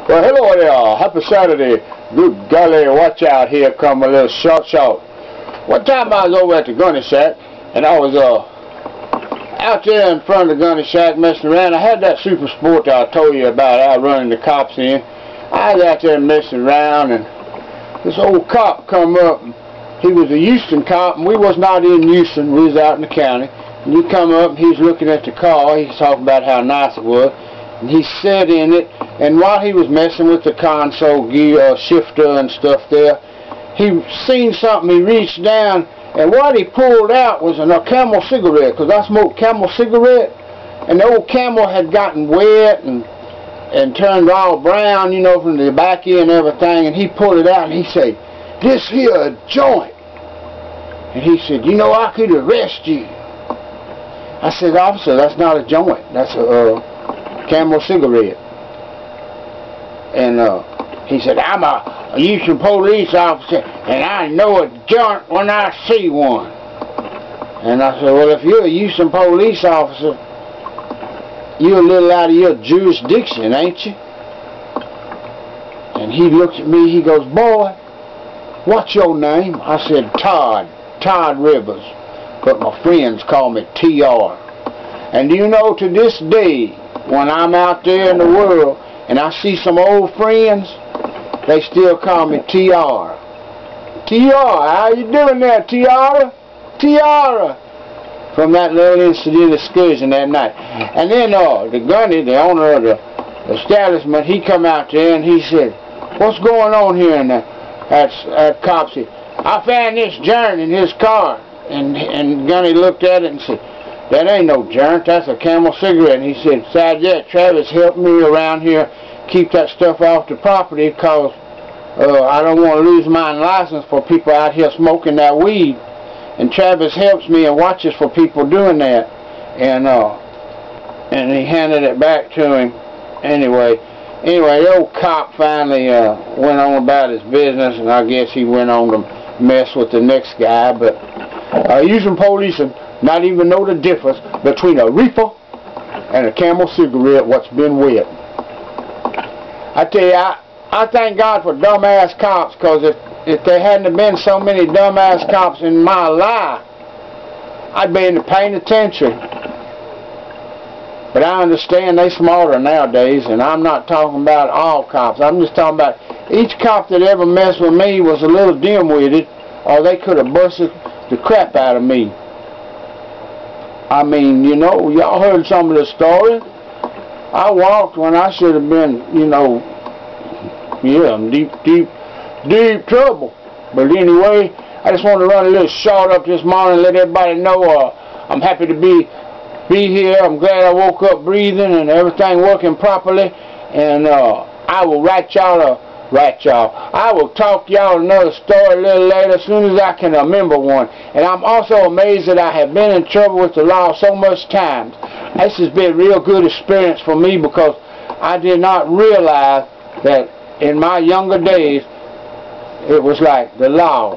Well, hello there. Happy Saturday. Good golly, watch out, here come a little short. One time I was over at the gunny shack, and I was out there in front of the gunny shack messing around. I had that super sport that I told you about, out running the cops in. I was out there messing around, and this old cop come up. He was a Houston cop, and we was not in Houston. We was out in the county. And he come up, and he's looking at the car. He's talking about how nice it was. And he sat in it, and while he was messing with the console gear shifter and stuff there, he seen something. He reached down, and what he pulled out was a Camel cigarette, because I smoked Camel cigarette, and the old Camel had gotten wet and turned all brown, you know, from the back end and everything. And he pulled it out, and he said, "This here a joint." And he said, "You know, I could arrest you." I said, "Officer, that's not a joint. That's a Camel cigarette." And he said, "I'm a Houston police officer, and I know a joint when I see one." And I said, "Well, if you're a Houston police officer, you're a little out of your jurisdiction, ain't you?" And he looked at me, he goes, "Boy, what's your name?" I said, Todd Rivers, but my friends call me TR. And do you know, to this day, when I'm out there in the world and I see some old friends, they still call me TR. TR, how you doing there, Tiara? Tiara. From that little incident excursion that night. And then the gunny, the owner of the establishment, he come out there and he said, "What's going on here in at cops here?" "I found this joint in his car." And gunny looked at it and said, "That ain't no joint, that's a Camel cigarette." And he said, "Besides that, Travis helped me around here keep that stuff off the property, because I don't want to lose my license for people out here smoking that weed. And Travis helps me and watches for people doing that." And he handed it back to him. Anyway, the old cop finally went on about his business, and I guess he went on to mess with the next guy. But Houston police not even know the difference between a reefer and a Camel cigarette what's been wet. I tell you, I thank God for dumbass cops, because if there hadn't been so many dumbass cops in my life, I'd be in the penitentiary. But I understand they smarter nowadays, and I'm not talking about all cops. I'm just talking about each cop that ever messed with me was a little dim-witted, or they could have busted the crap out of me. I mean, you know, y'all heard some of the stories. I walked when I should have been, you know, in deep trouble. But anyway, I just want to run a little short up this morning and let everybody know I'm happy to be here. I'm glad I woke up breathing and everything working properly. And I will I will talk y'all another story a little later as soon as I can remember one. And I'm also amazed that I have been in trouble with the law so much times. This has been a real good experience for me, because I did not realize that in my younger days it was like the law.